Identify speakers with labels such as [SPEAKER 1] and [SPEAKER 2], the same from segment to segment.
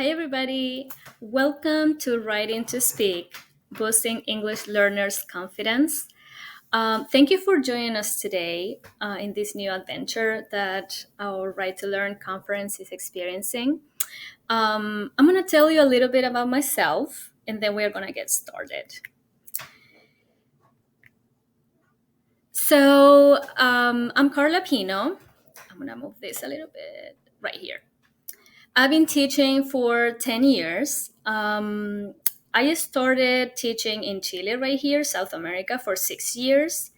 [SPEAKER 1] Hi, everybody. Welcome to Writing to Speak, boosting English learners' confidence. Thank you for joining us today in this new adventure that our Write to Learn conference is experiencing. I'm going to tell you a little bit about myself, and then we're going to get started. I'm Karla Pino. I'm going to move this a little bit right here. I've been teaching for 10 years. I started teaching in Chile, right here, South America, for 6 years.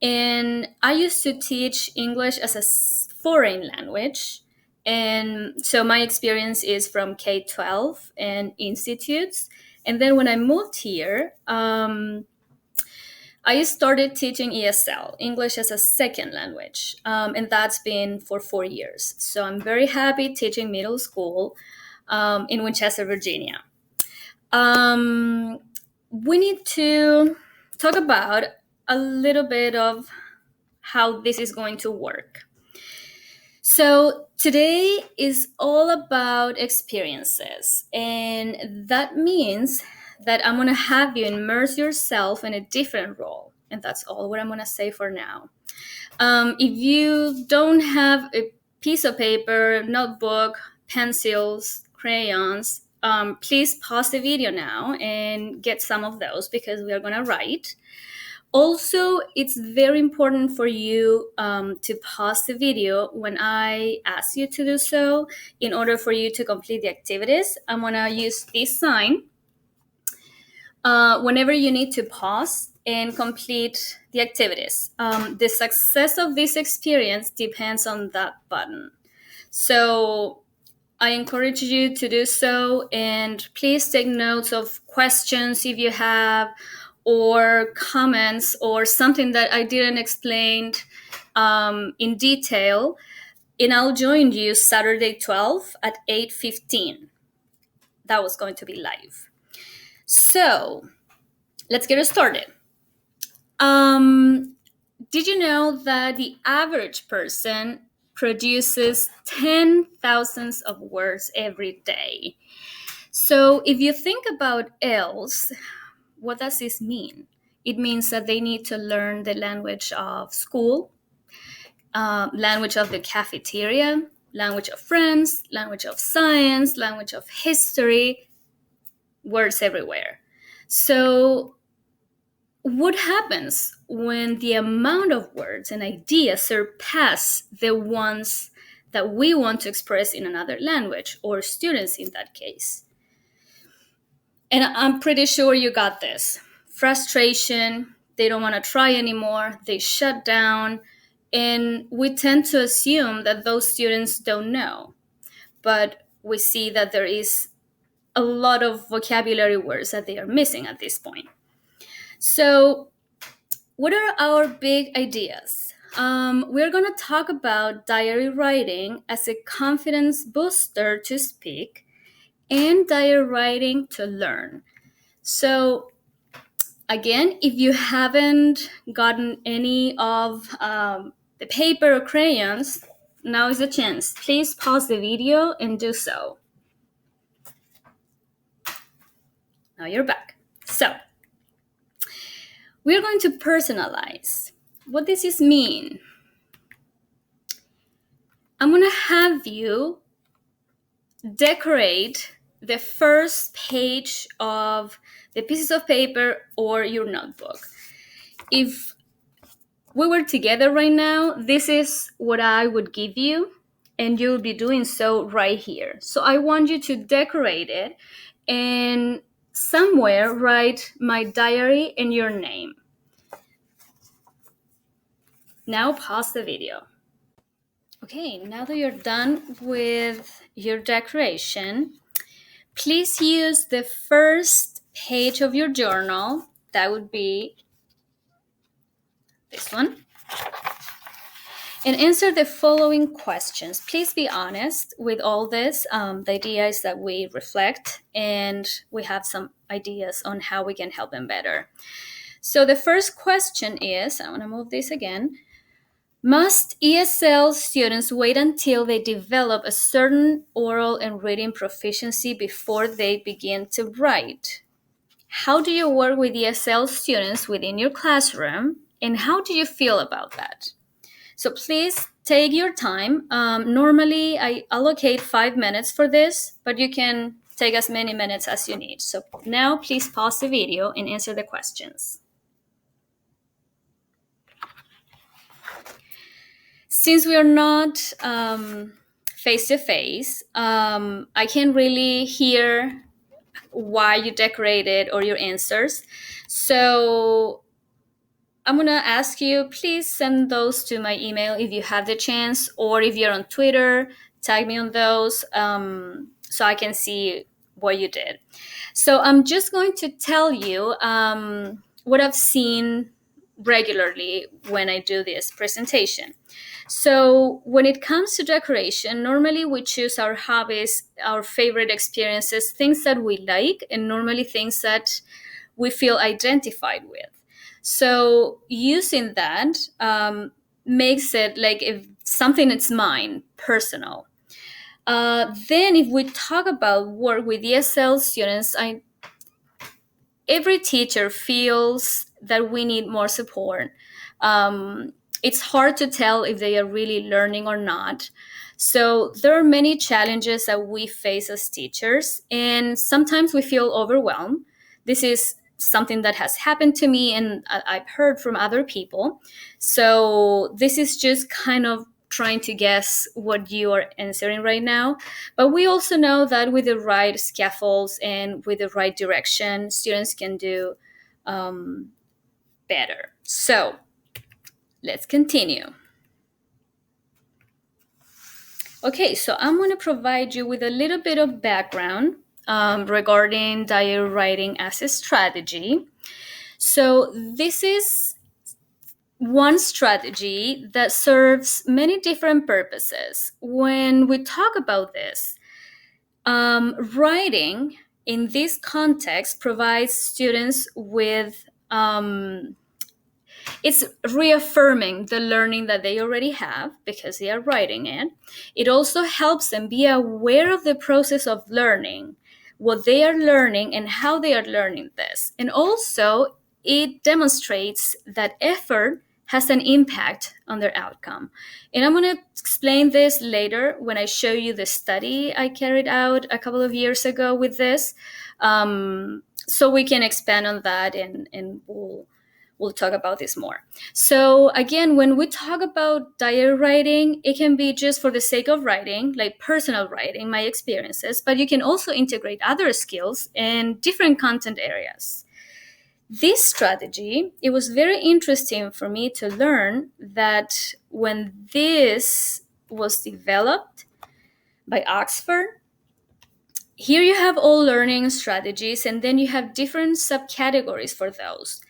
[SPEAKER 1] And I used to teach English as a foreign language. And so my experience is from K 12 and institutes. And then when I moved here, I started teaching ESL, English as a second language, and that's been for 4 years. So I'm very happy teaching middle school in Winchester, Virginia. We need to talk about a little bit of how this is going to work. So today is all about experiences, and that means that I'm going to have you immerse yourself in a different role. And that's all what I'm going to say for now. If you don't have a piece of paper, notebook, pencils, crayons, please pause the video now and get some of those because we are going to write. Also, it's very important for you to pause the video when I ask you to do so in order for you to complete the activities. I'm going to use this sign whenever you need to pause and complete the activities. The success of this experience depends on that button. So I encourage you to do so, and please take notes of questions if you have, or comments, or something that I didn't explain in detail. And I'll join you Saturday 12 at 8:15. That was going to be live. So let's get started. Did you know that the average person produces 10,000 of words every day? So if you think about else, what does this mean? It means that they need to learn the language of school, language of the cafeteria, language of friends, language of science, language of history, words everywhere. So what happens when the amount of words and ideas surpass the ones that we want to express in another language, or students in that case? And I'm pretty sure you got this. Frustration, they don't want to try anymore, they shut down, and we tend to assume that those students don't know. But we see that there is a lot of vocabulary words that they are missing at this point. So what are our big ideas? We're going to talk about diary writing as a confidence booster to speak and diary writing to learn. So, again, if you haven't gotten any of the paper or crayons, now is the chance. Please pause the video and do so. Now you're back. So, we're going to personalize. What does this mean? I'm going to have you decorate the first page of the pieces of paper or your notebook. If we were together right now, this is what I would give you, and you'll be doing so right here. So I want you to decorate it and somewhere write my diary and your name. Now pause the video. Okay, now that you're done with your decoration, please use the first page of your journal. That would be this one. And answer the following questions. Please be honest with all this. The idea is that we reflect and we have some ideas on how we can help them better. So the first question is, I want to move this again. Must ESL students wait until they develop a certain oral and reading proficiency before they begin to write? How do you work with ESL students within your classroom, and how do you feel about that? So please take your time. Normally, I allocate 5 minutes for this, but you can take as many minutes as you need. So now, please pause the video and answer the questions. Since we are not face to face, I can't really hear why you decorated or your answers. So I'm gonna ask you, please send those to my email if you have the chance, or if you're on Twitter, tag me on those so I can see what you did. So I'm just going to tell you what I've seen regularly when I do this presentation. So when it comes to decoration, normally we choose our hobbies, our favorite experiences, things that we like, and normally things that we feel identified with. So using that makes it like if something that's mine, personal. Then if we talk about work with ESL students, every teacher feels that we need more support. Um, it's hard to tell if they are really learning or not. So there are many challenges that we face as teachers, and sometimes we feel overwhelmed. This is something that has happened to me, and I've heard from other people. So this is just kind of trying to guess what you are answering right now. But we also know that with the right scaffolds and with the right direction, students can do better. So let's continue. Okay, so I'm going to provide you with a little bit of background regarding diary writing as a strategy. So this is one strategy that serves many different purposes. When we talk about this, writing in this context provides students with it's reaffirming the learning that they already have because they are writing it. It also helps them be aware of the process of learning, what they are learning and how they are learning this. And also, it demonstrates that effort has an impact on their outcome. And I'm going to explain this later when I show you the study I carried out a couple of years ago with this. So we can expand on that, and we'll talk about this more. So again, when we talk about diary writing, it can be just for the sake of writing, like personal writing, my experiences, but you can also integrate other skills and different content areas. This strategy, it was very interesting for me to learn that when this was developed by Oxford, here you have all learning strategies, and then you have different subcategories for those.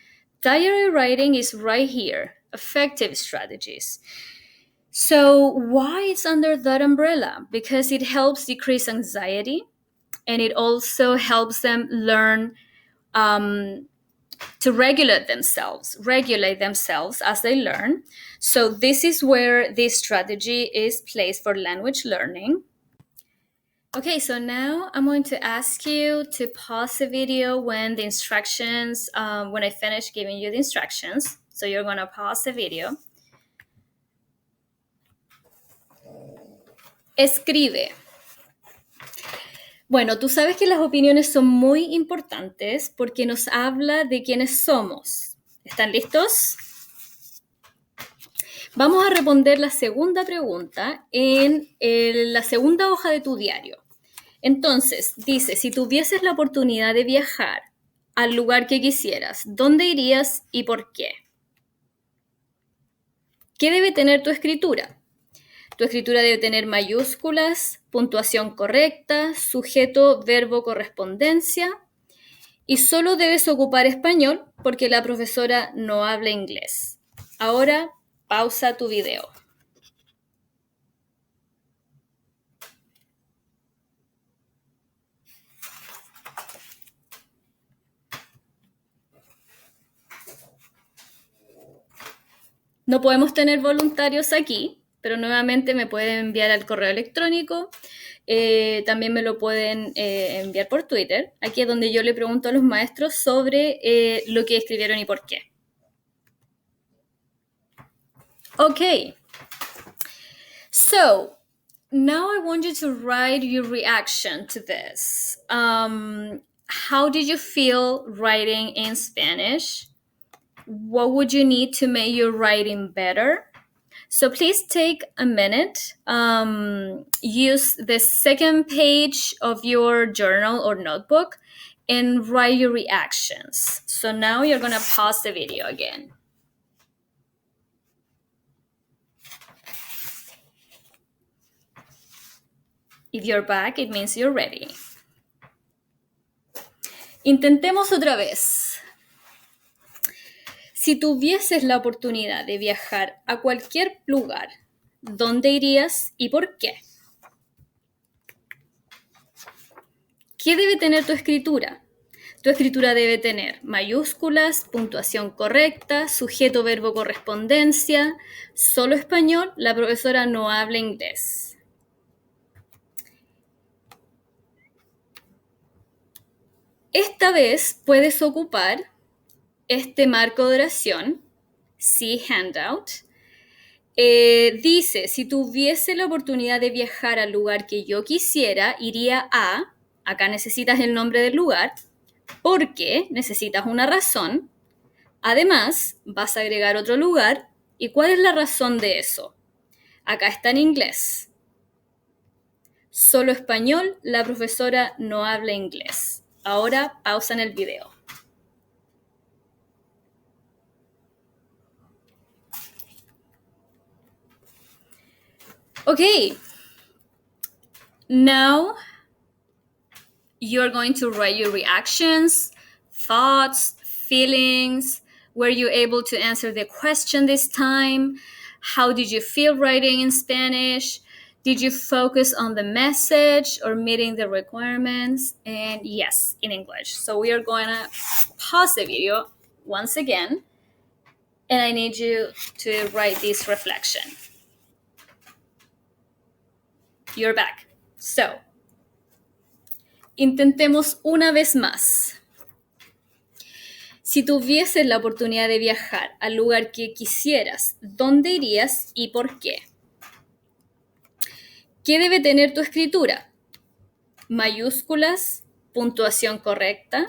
[SPEAKER 1] Diary writing is right here, effective strategies. So, why it's under that umbrella? Because it helps decrease anxiety, and it also helps them learn to regulate themselves as they learn. So, this is where this strategy is placed for language learning. Okay, so now I'm going to ask you to pause the video when the instructions, when I finish giving you the instructions. So you're going to pause the video. Escribe. Bueno, tú sabes que las opiniones son muy importantes porque nos habla de quiénes somos. ¿Están listos? Vamos a responder la segunda pregunta en la segunda hoja de tu diario. Entonces, dice, si tuvieses la oportunidad de viajar al lugar que quisieras, ¿dónde irías y por qué? ¿Qué debe tener tu escritura? Tu escritura debe tener mayúsculas, puntuación correcta, sujeto, verbo, correspondencia, y solo debes ocupar español porque la profesora no habla inglés. Ahora, pausa tu video. No podemos tener voluntarios aquí, pero nuevamente me pueden enviar al correo electrónico. También me lo pueden enviar por Twitter. Aquí es donde yo le pregunto a los maestros sobre lo que escribieron y por qué. Okay, so now I want you to write your reaction to this. How did you feel writing in Spanish? What would you need to make your writing better? So please take a minute. Use the second page of your journal or notebook and write your reactions. So now you're going to pause the video again. If you're back, it means you're ready. Intentemos otra vez. Si tuvieses la oportunidad de viajar a cualquier lugar, ¿dónde irías y por qué? ¿Qué debe tener tu escritura? Tu escritura debe tener mayúsculas, puntuación correcta, sujeto, verbo, correspondencia, solo español, la profesora no habla inglés. Esta vez puedes ocupar este marco de oración, see handout. Dice, si tuviese la oportunidad de viajar al lugar que yo quisiera, iría a, acá necesitas el nombre del lugar, porque necesitas una razón. Además, vas a agregar otro lugar. ¿Y cuál es la razón de eso? Acá está en inglés. Solo español, la profesora no habla inglés. Ahora pausa en el video. Okay. Now you're going to write your reactions, thoughts, feelings. Were you able to answer the question this time? How did you feel writing in Spanish? Did you focus on the message or meeting the requirements? And yes, in English. So we are going to pause the video once again. And I need you to write this reflection. You're back. So, intentemos una vez más. Si tuvieses la oportunidad de viajar al lugar que quisieras, ¿dónde irías y por qué? ¿Qué debe tener tu escritura? Mayúsculas, puntuación correcta,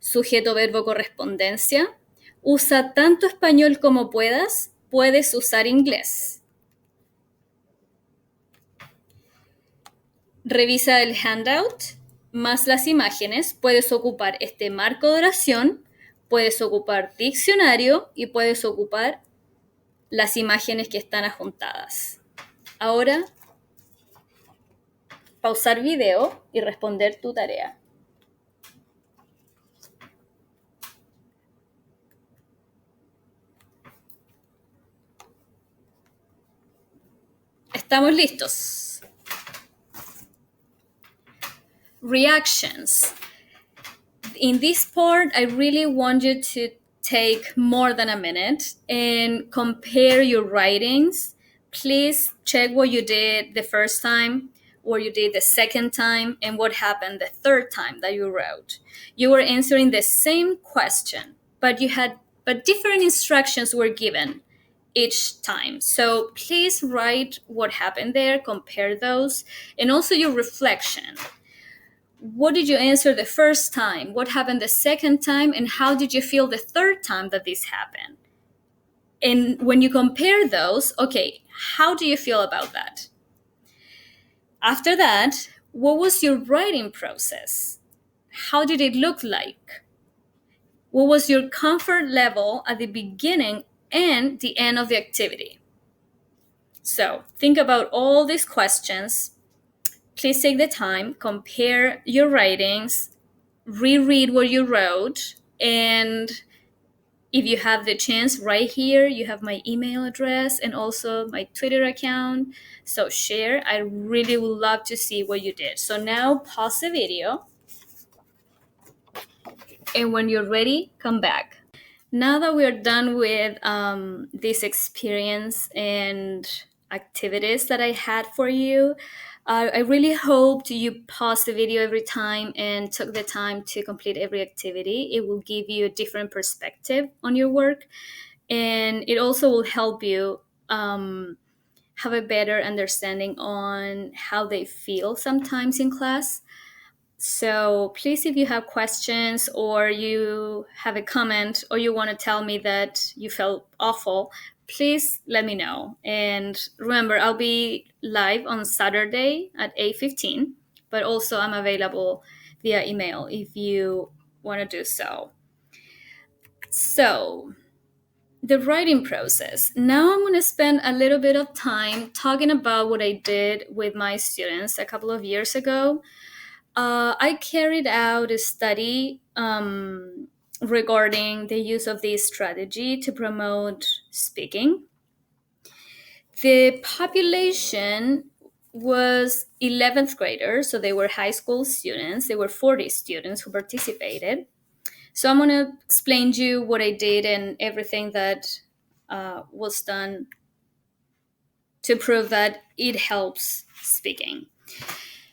[SPEAKER 1] sujeto, verbo, correspondencia. Usa tanto español como puedas, puedes usar inglés. Revisa el handout más las imágenes. Puedes ocupar este marco de oración, puedes ocupar diccionario y puedes ocupar las imágenes que están adjuntadas. Ahora, pausar video y responder tu tarea. Estamos listos. Reactions. In this part, I really want you to take more than a minute and compare your writings. Please check what you did the first time, what you did the second time, and what happened the third time that you wrote. You were answering the same question, but different instructions were given each time. So please write what happened there, compare those, and also your reflection. What did you answer the first time? What happened the second time? And how did you feel the third time that this happened? And when you compare those, okay, how do you feel about that? After that, what was your writing process? How did it look like? What was your comfort level at the beginning and the end of the activity? So think about all these questions. Please take the time, compare your writings, reread what you wrote, and if you have the chance, right here, you have my email address and also my Twitter account. So share. I really would love to see what you did. So now pause the video. And when you're ready, come back. Now that we're done with this experience and activities that I had for you, I really hoped you paused the video every time and took the time to complete every activity. It will give you a different perspective on your work, and it also will help you have a better understanding on how they feel sometimes in class. So please, if you have questions or you have a comment or you want to tell me that you felt awful, please let me know. And remember, I'll be live on Saturday at 8:15, but also I'm available via email if you want to do so. So, the writing process. Now I'm going to spend a little bit of time talking about what I did with my students a couple of years ago. I carried out a study regarding the use of this strategy to promote speaking. The population was 11th graders, so they were high school students. There were 40 students who participated. So I'm going to explain to you what I did and everything that was done to prove that it helps speaking.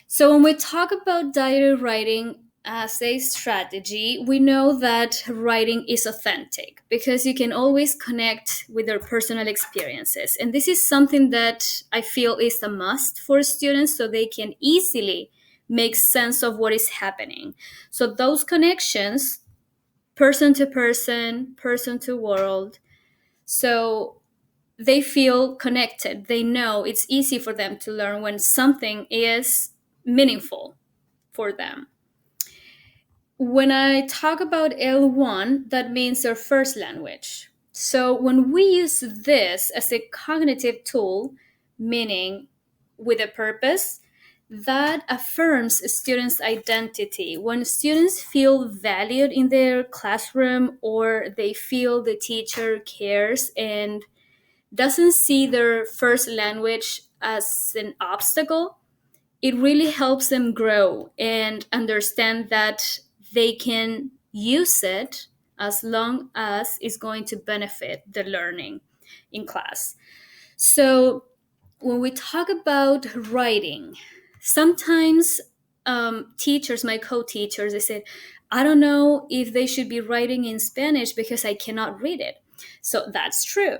[SPEAKER 1] So when we talk about diary writing as a strategy, we know that writing is authentic because you can always connect with their personal experiences. And this is something that I feel is a must for students so they can easily make sense of what is happening. So those connections, person to world, so they feel connected. They know it's easy for them to learn when something is meaningful for them. When I talk about L1, that means their first language. So when we use this as a cognitive tool, meaning with a purpose, that affirms a student's identity. When students feel valued in their classroom or they feel the teacher cares and doesn't see their first language as an obstacle, it really helps them grow and understand that they can use it as long as it's going to benefit the learning in class. So when we talk about writing, sometimes teachers, my co-teachers, they said, I don't know if they should be writing in Spanish because I cannot read it. So that's true.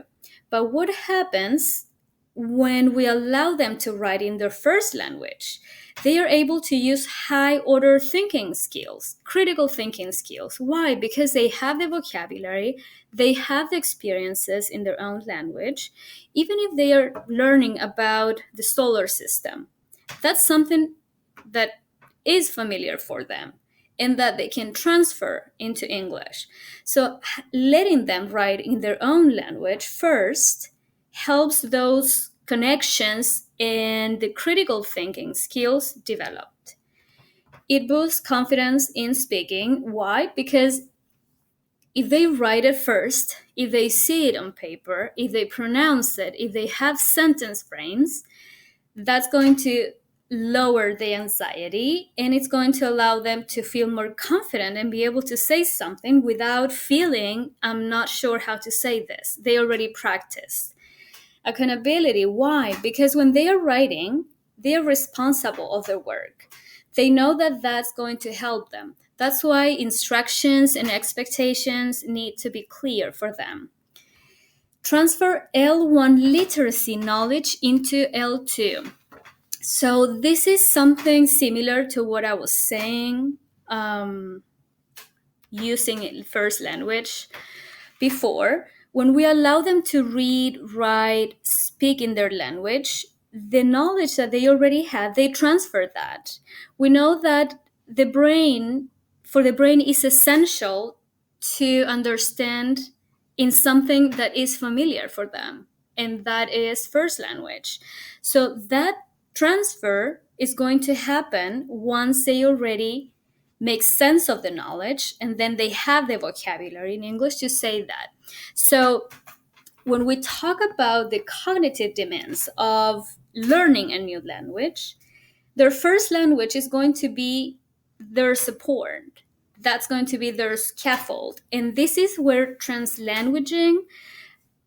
[SPEAKER 1] But what happens when we allow them to write in their first language? They are able to use high order thinking skills, critical thinking skills. Why? Because they have the vocabulary, they have the experiences in their own language, even if they are learning about the solar system. That's something that is familiar for them and that they can transfer into English. So letting them write in their own language first helps those connections and the critical thinking skills developed. It boosts confidence in speaking. Why? Because if they write it first, if they see it on paper, if they pronounce it, if they have sentence frames, that's going to lower the anxiety and it's going to allow them to feel more confident and be able to say something without feeling, I'm not sure how to say this. They already practiced. Accountability. Why? Because when they are writing, they are responsible of their work. They know that that's going to help them. That's why instructions and expectations need to be clear for them. Transfer L1 literacy knowledge into L2. So this is something similar to what I was saying, using first language before. When we allow them to read, write, speak in their language, the knowledge that they already have, they transfer that. We know that for the brain is essential to understand in something that is familiar for them, and that is first language. So that transfer is going to happen once they already make sense of the knowledge and then they have the vocabulary in English to say that. So when we talk about the cognitive demands of learning a new language, their first language is going to be their support. That's going to be their scaffold. And this is where translanguaging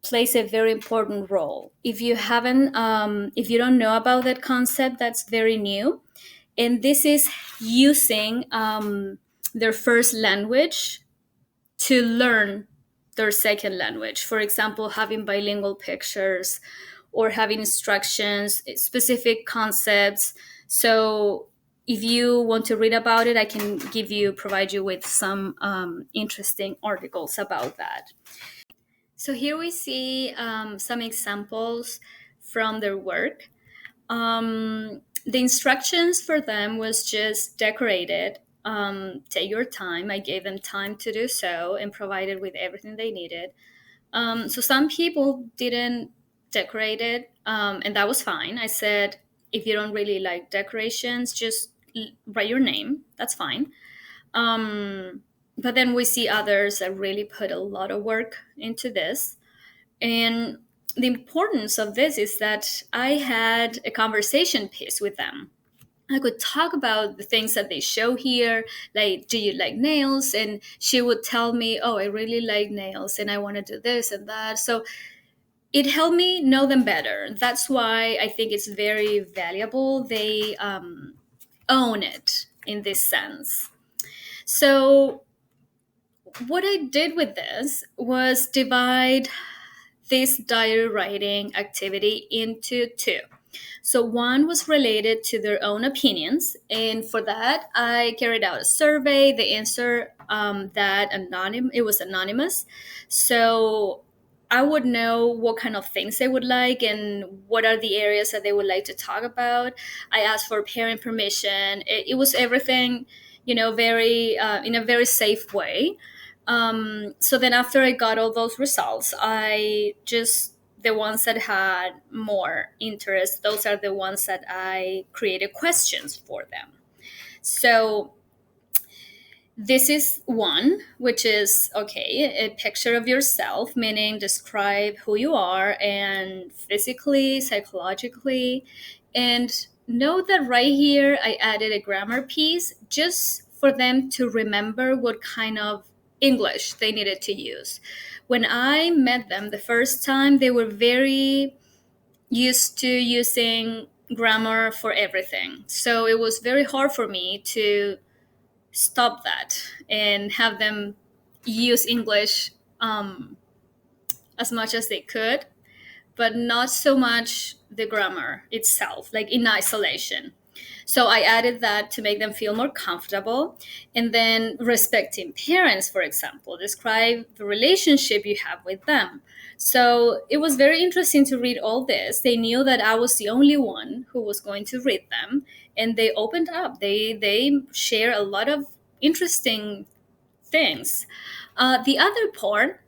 [SPEAKER 1] plays a very important role. If you don't know about that concept, that's very new. And this is using their first language to learn their second language. For example, having bilingual pictures or having instructions, specific concepts. So if you want to read about it, I can provide you with some interesting articles about that. So here we see some examples from their work. The instructions for them was just decorated. Take your time. I gave them time to do so and provided with everything they needed. So some people didn't decorate it, and that was fine. I said, if you don't really like decorations, just write your name. That's fine. But then we see others that really put a lot of work into this. And the importance of this is that I had a conversation piece with them. I could talk about the things that they show here, like, do you like nails? And she would tell me, oh, I really like nails and I want to do this and that. So it helped me know them better. That's why I think it's very valuable. They own it in this sense. So what I did with this was divide this diary writing activity into two. So one was related to their own opinions, and for that, I carried out a survey. The answer it was anonymous, so I would know what kind of things they would like and what are the areas that they would like to talk about. I asked for parent permission. It was everything, very in a very safe way. So then after I got all those results, I just the ones that had more interest, those are the ones that I created questions for them. So this is one, which is okay, a picture of yourself, meaning describe who you are and physically, psychologically. And note that right here, I added a grammar piece just for them to remember what kind of English they needed to use. When I met them the first time, they were very used to using grammar for everything. So it was very hard for me to stop that and have them use English as much as they could, but not so much the grammar itself, like in isolation. So I added that to make them feel more comfortable. And then respecting parents, for example, describe the relationship you have with them. So it was very interesting to read all this. They knew that I was the only one who was going to read them, and they opened up. They share a lot of interesting things. The other part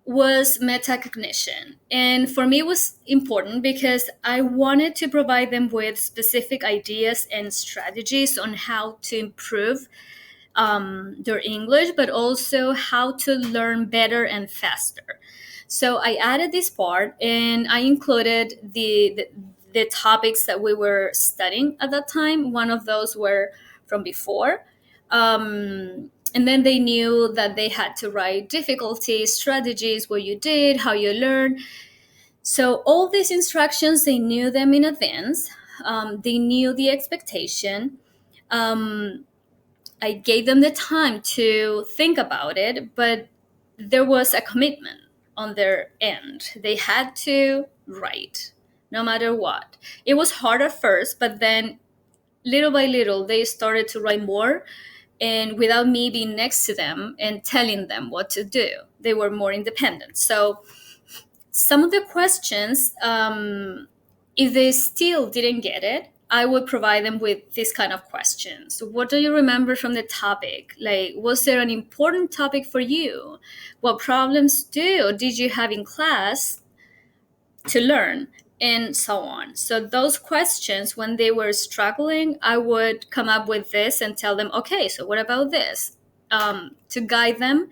[SPEAKER 1] was metacognition. And for me, it was important because I wanted to provide them with specific ideas and strategies on how to improve their English, but also how to learn better and faster. So I added this part and I included the topics that we were studying at that time. One of those were from before. And then they knew that they had to write difficulties, strategies, what you did, how you learned. So all these instructions, they knew them in advance. They knew the expectation. I gave them the time to think about it, but there was a commitment on their end. They had to write no matter what. It was hard at first, but then little by little, they started to write more. And without me being next to them and telling them what to do, they were more independent. So some of the questions, if they still didn't get it, I would provide them with this kind of questions. What do you remember from the topic? Like, was there an important topic for you? What problems did you have in class to learn? And so on. So those questions, when they were struggling, I would come up with this and tell them, okay, so what about this? To guide them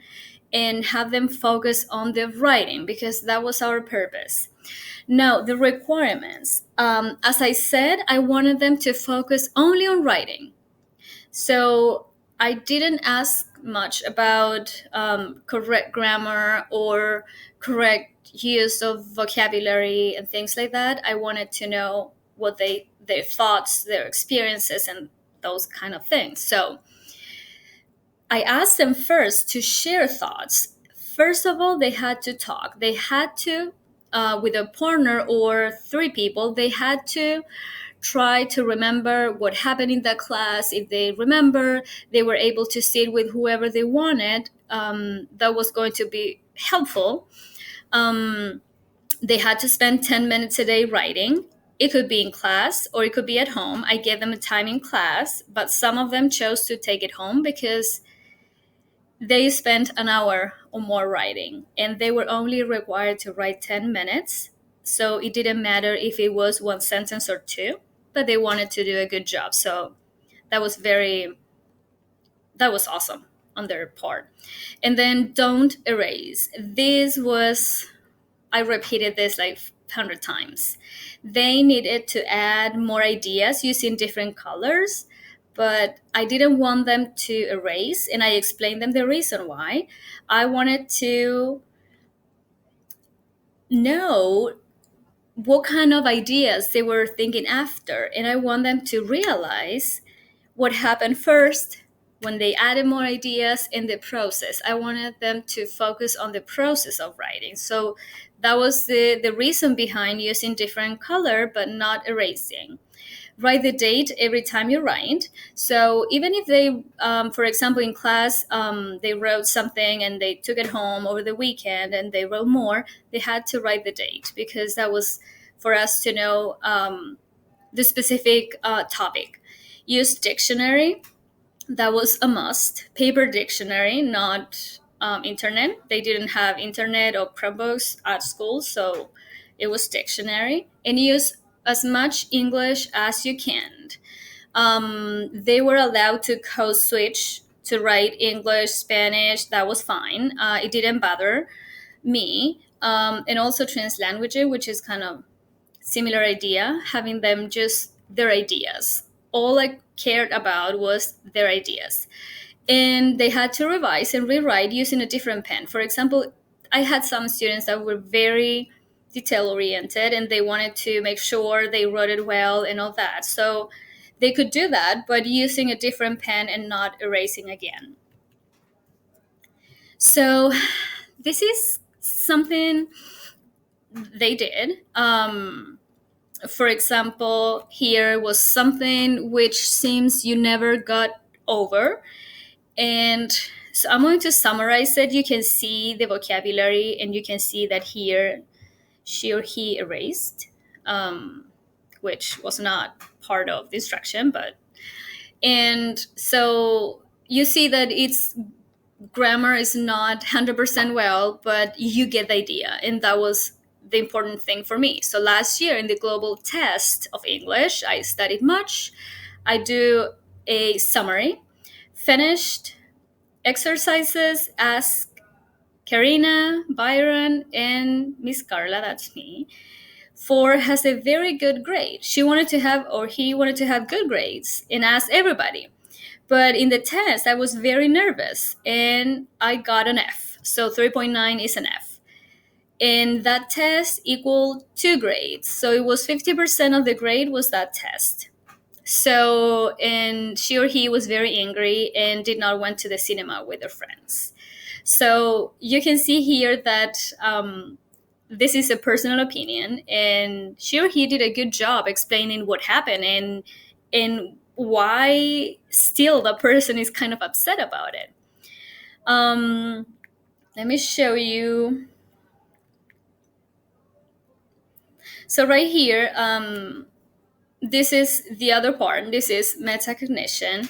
[SPEAKER 1] and have them focus on the writing, because that was our purpose. Now, the requirements. As I said, I wanted them to focus only on writing. So I didn't ask much about correct grammar or correct use of vocabulary and things like that. I wanted to know what their thoughts, their experiences, and those kind of things. So I asked them first to share thoughts. First of all, they had to talk. They had to, with a partner or three people, they had to try to remember what happened in that class. If they remember, they were able to sit with whoever they wanted. That was going to be helpful. Um, they had to spend 10 minutes a day writing. It could be in class or it could be at home. I gave them a time in class, but some of them chose to take it home because they spent an hour or more writing, and they were only required to write 10 minutes. So it didn't matter if it was one sentence or two, but they wanted to do a good job. So that was very, that was awesome on their part. And then don't erase. This was, I repeated this like 100 times. They needed to add more ideas using different colors, but I didn't want them to erase, and I explained them the reason why. I wanted to know what kind of ideas they were thinking after, and I want them to realize what happened first when they added more ideas in the process. I wanted them to focus on the process of writing. So that was the reason behind using different color but not erasing. Write the date every time you write. So even if they, for example, in class, they wrote something and they took it home over the weekend and they wrote more, they had to write the date because that was for us to know the specific topic. Use dictionary. That was a must. Paper dictionary, not internet. They didn't have internet or Chromebooks at school, so it was dictionary. And use as much English as you can. They were allowed to code switch to write English, Spanish. That was fine. It didn't bother me. And also translanguage, which is kind of similar idea, having them just their ideas. All I cared about was their ideas. And they had to revise and rewrite using a different pen. For example, I had some students that were very detail oriented and they wanted to make sure they wrote it well and all that. So they could do that, but using a different pen and not erasing again. So this is something they did. For example, here was something which seems you never got over. And so I'm going to summarize it. You can see the vocabulary and you can see that here she or he erased, which was not part of the instruction, but and so you see that it's grammar is not 100% well, but you get the idea. And that was the important thing for me. So last year in the global test of English, I studied much. I do a summary, finished exercises, ask Karina, Byron, and Miss Karla, that's me. Four has a very good grade. She wanted to have, or he wanted to have good grades and asked everybody. But in the test, I was very nervous and I got an F. So 3.9 is an F. And that test equaled 2 grades. So it was 50% of the grade was that test. So, and she or he was very angry and did not went to the cinema with their friends. So you can see here that this is a personal opinion, and she or he did a good job explaining what happened and why still the person is kind of upset about it. Let me show you. So right here, this is the other part. This is metacognition,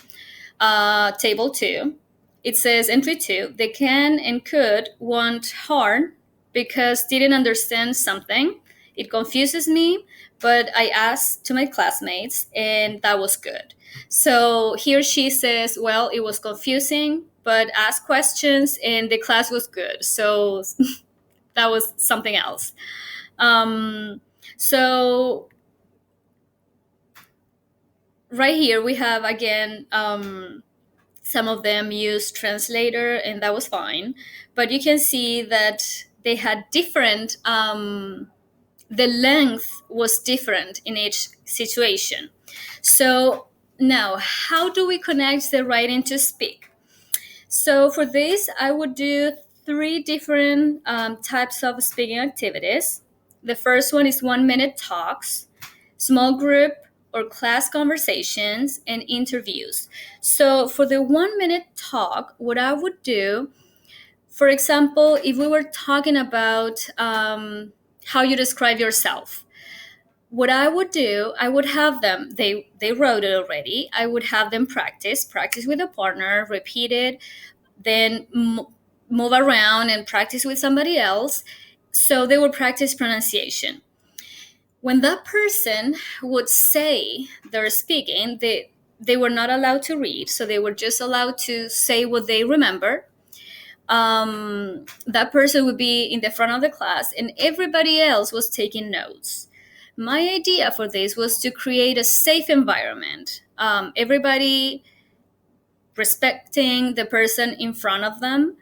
[SPEAKER 1] table 2. It says entry 2, they can and could want hard because didn't understand something. It confuses me, but I asked to my classmates and that was good. So here she says, well, it was confusing, but asked questions and the class was good. So that was something else. So right here we have again Some of them used translator, and that was fine. But you can see that they had different, the length was different in each situation. So now, how do we connect the writing to speak? So for this, I would do three different types of speaking activities. The first one is 1 minute talks, small group or class conversations, and interviews. So for the 1 minute talk, what I would do, for example, if we were talking about how you describe yourself, what I would do, I would have them, they wrote it already. I would have them practice with a partner, repeat it, then move around and practice with somebody else. So they would practice pronunciation. When that person would say they're speaking, they were not allowed to read, so they were just allowed to say what they remember. That person would be in the front of the class, and everybody else was taking notes. My idea for this was to create a safe environment. Everybody respecting the person in front of them.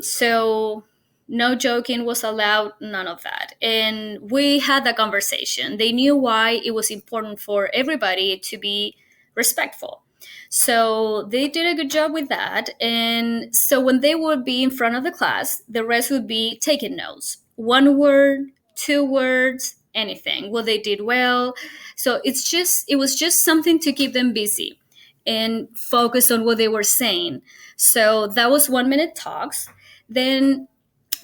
[SPEAKER 1] So no joking was allowed, none of that. And we had that conversation. They knew why it was important for everybody to be respectful. So they did a good job with that. And so when they would be in front of the class, the rest would be taking notes. One word, two words, anything. Well, they did well. So it was just something to keep them busy and focus on what they were saying. So that was 1 minute talks. Then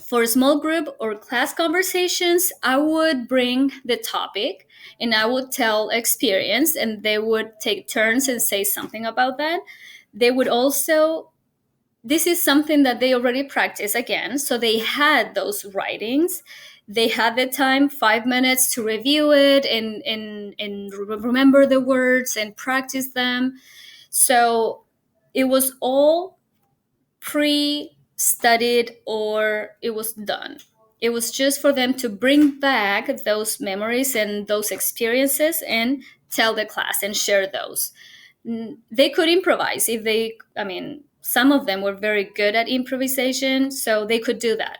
[SPEAKER 1] for small group or class conversations, I would bring the topic and I would tell experience, and they would take turns and say something about that. They would also, this is something that they already practiced again. So they had those writings. They had the time, 5 minutes, to review it and remember the words and practice them. So it was all pre-studied or it was done. It was just for them to bring back those memories and those experiences and tell the class and share those. They could improvise if they, I mean, some of them were very good at improvisation, so they could do that.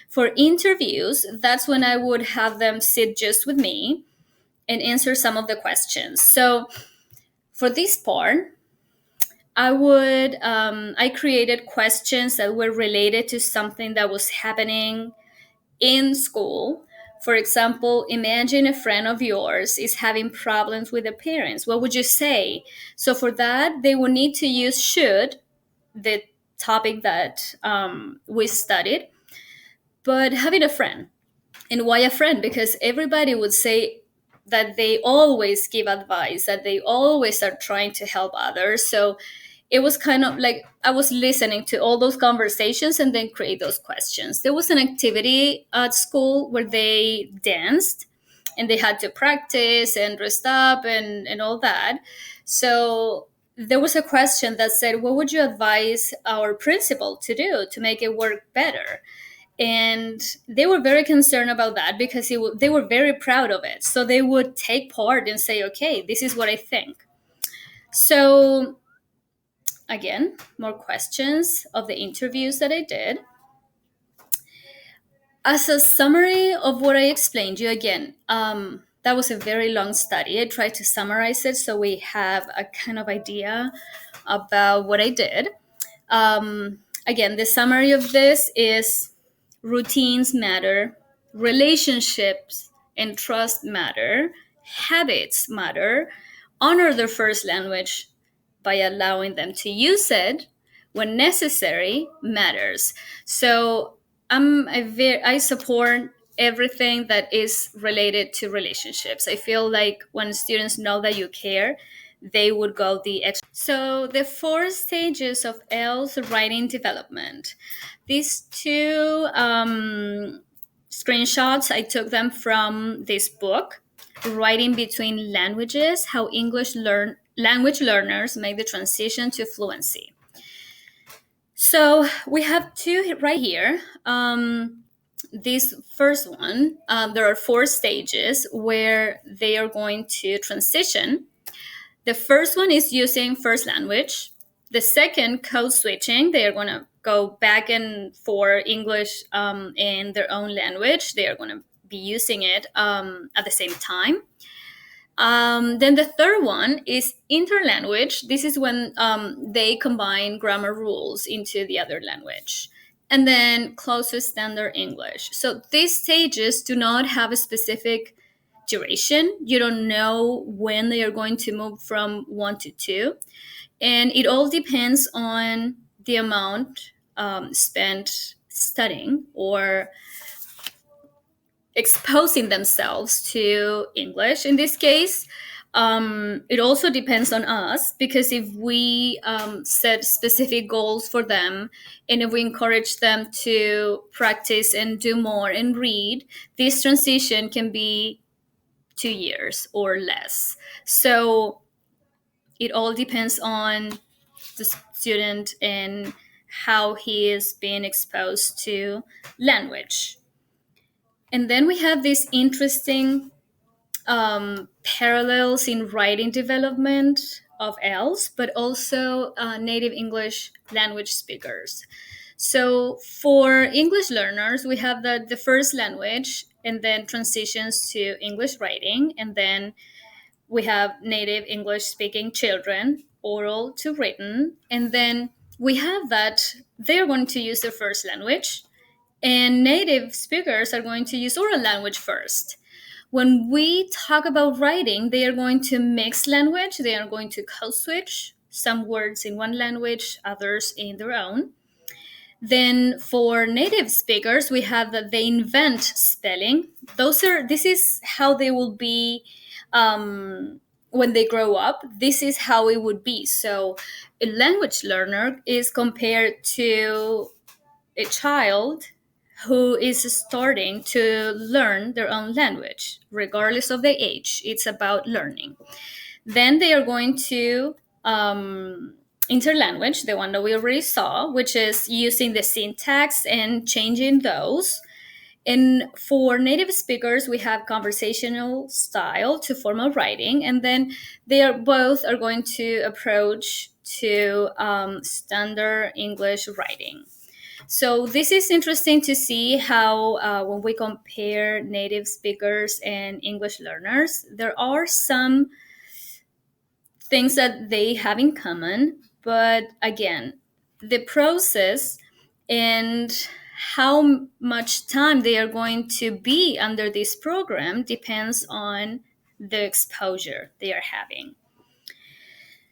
[SPEAKER 1] For interviews, that's when I would have them sit just with me and answer some of the questions. So for this part, I created questions that were related to something that was happening in school. For example, imagine a friend of yours is having problems with their parents. What would you say? So for that, they would need to use should, the topic that we studied, but having a friend. And why a friend? Because everybody would say that they always give advice, that they always are trying to help others. So it was kind of like I was listening to all those conversations and then create those questions. There was an activity at school where they danced and they had to practice and dress up and all that. So there was a question that said, what would you advise our principal to do to make it work better? And they were very concerned about that because they were very proud of it. So they would take part and say, okay, this is what I think. So again, more questions of the interviews that I did. As a summary of what I explained you again, that was a very long study. I tried to summarize it so we have a kind of idea about what I did. Again, the summary of this is routines matter, relationships and trust matter, habits matter, honor their first language by allowing them to use it when necessary matters. So I support everything that is related to relationships. I feel like when students know that you care, they would go the extra. So the 4 stages of L's writing development. These two screenshots, I took them from this book, Writing Between Languages: How Language Learners Make the Transition to Fluency. So we have two right here. This first one, there are 4 stages where they are going to transition. The first one is using first language. The second, code switching, they are going to go back and forth English in their own language. They are going to be using it at the same time. Then the third one is interlanguage. This is when they combine grammar rules into the other language. And then close to standard English. So these stages do not have a specific duration. You don't know when they are going to move from one to two. And it all depends on the amount spent studying or exposing themselves to English in this case. It also depends on us, because if we set specific goals for them and if we encourage them to practice and do more and read, this transition can be 2 years or less. So it all depends on the student and how he is being exposed to language. And then we have this interesting parallels in writing development of ELS, but also native English language speakers. So for English learners, we have the first language and then transitions to English writing. And then we have native English speaking children, oral to written. And then we have that they're going to use their first language, and native speakers are going to use oral language first. When we talk about writing, they are going to mix language. They are going to code switch some words in one language, others in their own. Then for native speakers, we have that they invent spelling. This is how they will be when they grow up. This is how it would be. So a language learner is compared to a child who is starting to learn their own language, regardless of their age. It's about learning. Then they are going to interlanguage, the one that we already saw, which is using the syntax and changing those. And for native speakers, we have conversational style to formal writing, and then they are both are going to approach to standard English writing. So this is interesting to see how when we compare native speakers and English learners, there are some things that they have in common. But again, the process and how much time they are going to be under this program depends on the exposure they are having.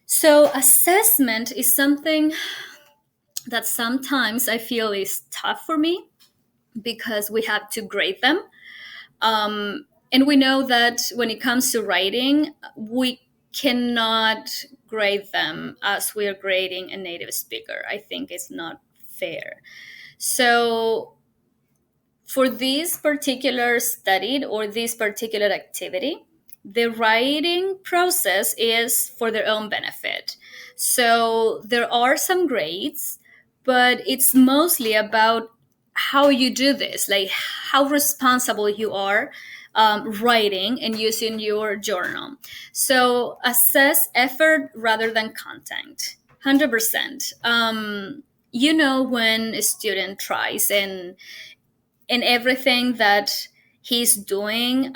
[SPEAKER 1] So assessment is something that sometimes I feel is tough for me, because we have to grade them. And we know that when it comes to writing, we cannot grade them as we are grading a native speaker. I think it's not fair. So for this particular study or this particular activity, the writing process is for their own benefit. So there are some grades, but it's mostly about how you do this, like how responsible you are writing and using your journal. So assess effort rather than content. 100%. You know, when a student tries and everything that he's doing,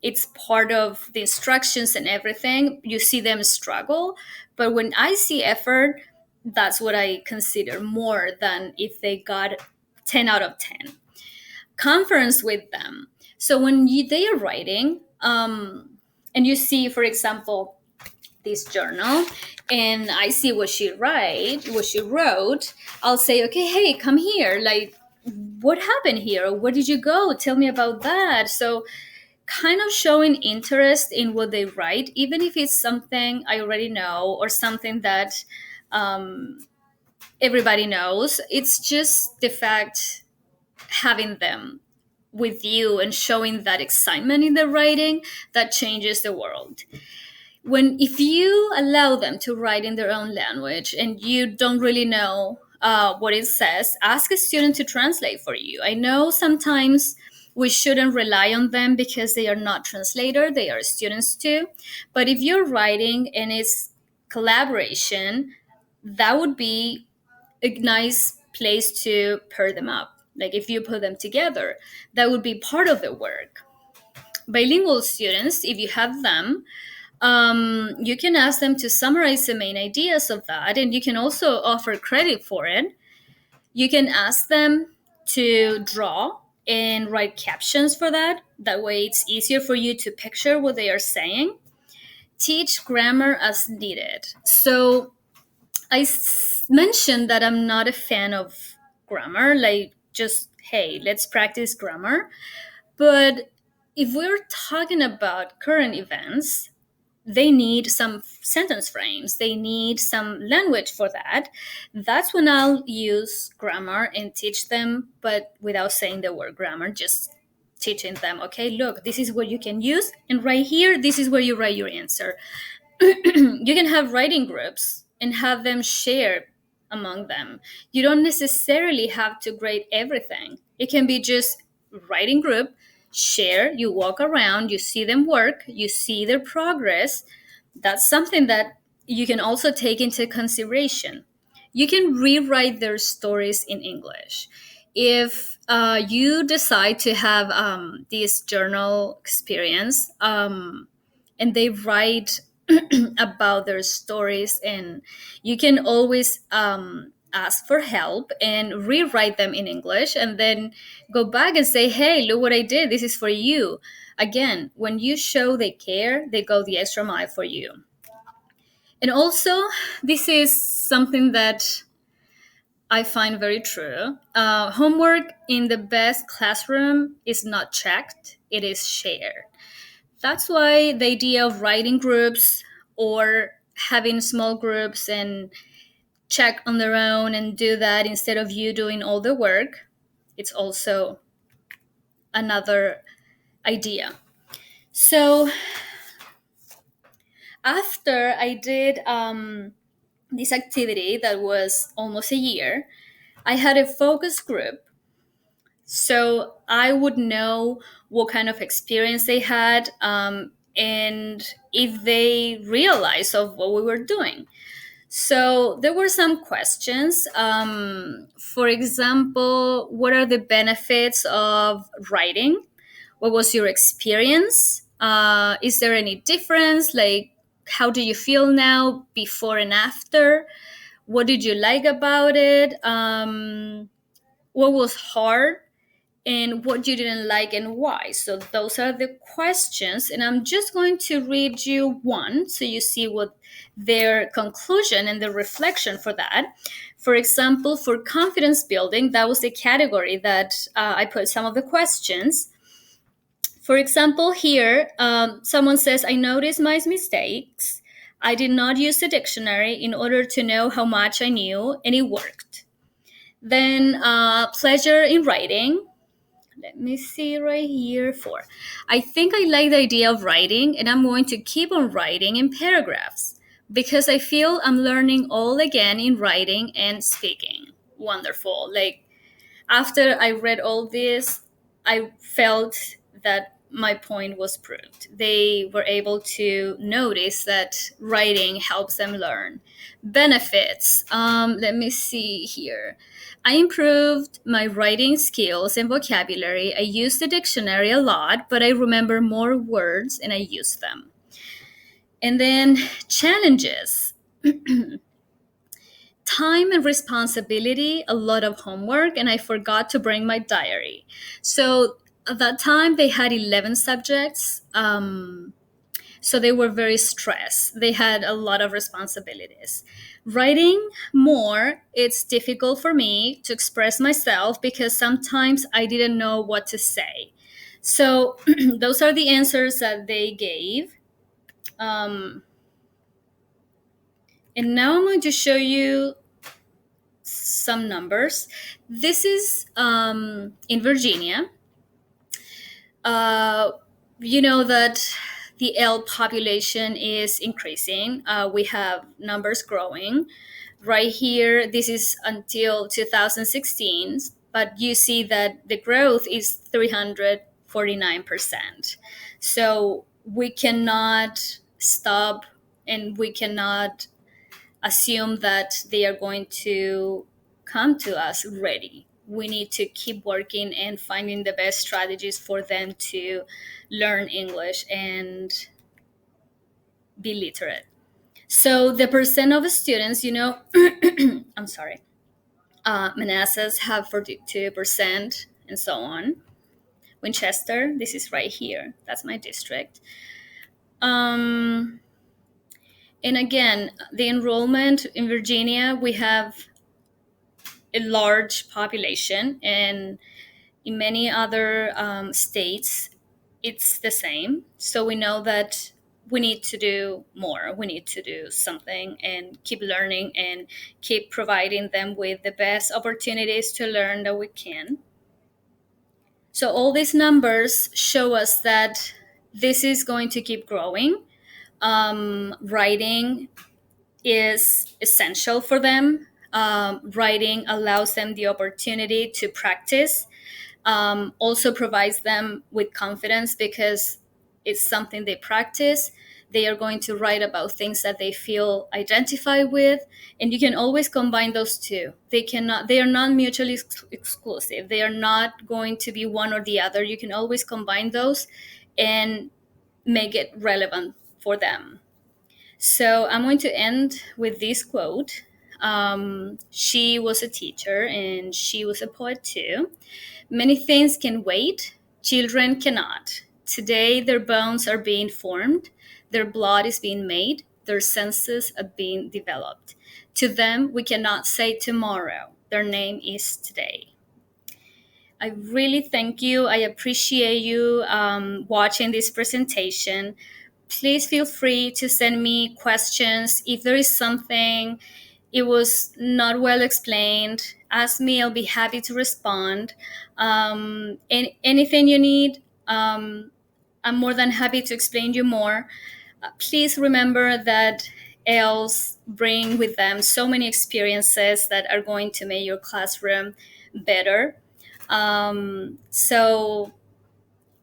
[SPEAKER 1] it's part of the instructions and everything, you see them struggle. But when I see effort, that's what I consider more than if they got 10 out of 10. Conference with them. So when they are writing, and you see, for example, this journal, and I see what she wrote, I'll say, okay, hey, come here. Like, what happened here? Where did you go? Tell me about that. So kind of showing interest in what they write, even if it's something I already know or something that everybody knows. It's just the fact having them with you and showing that excitement in the writing that changes the world. When if you allow them to write in their own language and you don't really know what it says, ask a student to translate for you. I know sometimes we shouldn't rely on them because they are not translator, they are students too. But if you're writing and it's collaboration, that would be a nice place to pair them up. Like if you put them together, that would be part of the work. Bilingual students, if you have them, you can ask them to summarize the main ideas of that, and you can also offer credit for it. You can ask them to draw and write captions for that. That way, it's easier for you to picture what they are saying. Teach grammar as needed. So, mentioned that I'm not a fan of grammar, like just, hey, let's practice grammar. But if we're talking about current events, they need some sentence frames, they need some language for that. That's when I'll use grammar and teach them, but without saying the word grammar, just teaching them, okay, look, this is what you can use, and right here, this is where you write your answer. You can have writing groups and have them share among them. You don't necessarily have to grade everything. It can be just writing group, share, you walk around, you see them work, you see their progress. That's something that you can also take into consideration. You can rewrite their stories in English. If you decide to have this journal experience, and they write about their stories, and you can always ask for help and rewrite them in English, and then go back and say, hey, look what I did, this is for you. Again, when you show they care, they go the extra mile for you. And also, this is something that I find very true. Homework in the best classroom is not checked, it is shared. That's why the idea of writing groups or having small groups and check on their own and do that instead of you doing all the work, it's also another idea. So after I did this activity that was almost a year, I had a focus group. So I would know what kind of experience they had, and if they realized of what we were doing. So there were some questions. For example, what are the benefits of writing? What was your experience? Is there any difference? Like, how do you feel now, before and after? What did you like about it? What was hard? And what you didn't like and why. So those are the questions, and I'm just going to read you one so you see what their conclusion and the reflection for that. For example, for confidence building, that was the category that I put some of the questions. For example, here, someone says, I noticed my mistakes. I did not use the dictionary in order to know how much I knew, and it worked. Then pleasure in writing. Let me see right here. 4. I think I like the idea of writing, and I'm going to keep on writing in paragraphs because I feel I'm learning all again in writing and speaking. Wonderful. Like, after I read all this, I felt that my point was proved. They were able to notice that writing helps them learn. Benefits. Let me see here. I improved my writing skills and vocabulary. I use the dictionary a lot, but I remember more words and I use them. And then challenges. Time and responsibility, a lot of homework, and I forgot to bring my diary. So at that time, they had 11 subjects. So they were very stressed. They had a lot of responsibilities. Writing more, it's difficult for me to express myself because sometimes I didn't know what to say. So those are the answers that they gave. Um, and now I'm going to show you some numbers. This is in Virginia. Uh, you know that the L population is increasing. We have numbers growing. Right here, this is until 2016, but you see that the growth is 349%. So we cannot stop, and we cannot assume that they are going to come to us ready. We need to keep working and finding the best strategies for them to learn English and be literate. So the percent of students, I'm sorry, Manassas have 42%, and so on. Winchester, this is right here. That's my district. Um, and again, the enrollment in Virginia, we have a large population, and in many other states, it's the same. So we know that we need to do more. We need to do something and keep learning and keep providing them with the best opportunities to learn that we can. So all these numbers show us that this is going to keep growing. Writing is essential for them. Writing allows them the opportunity to practice, also provides them with confidence because it's something they practice. They are going to write about things that they feel identified with, and you can always combine those two. They are not mutually exclusive. They are not going to be one or the other. You can always combine those and make it relevant for them. So I'm going to end with this quote. She was a teacher and she was a poet too. Many things can wait, children cannot. Today, their bones are being formed, their blood is being made, their senses are being developed. To them, we cannot say tomorrow. Their name is today. I really thank you. I appreciate you watching this presentation. Please feel free to send me questions. If there is something it was not well explained, ask me. I'll be happy to respond. And anything you need, I'm more than happy to explain you more. Please remember that ELs bring with them so many experiences that are going to make your classroom better. So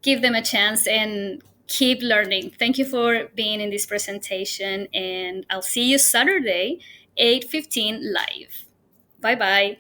[SPEAKER 1] give them a chance and keep learning. Thank you for being in this presentation, and I'll see you Saturday, 8:15 live. Bye bye.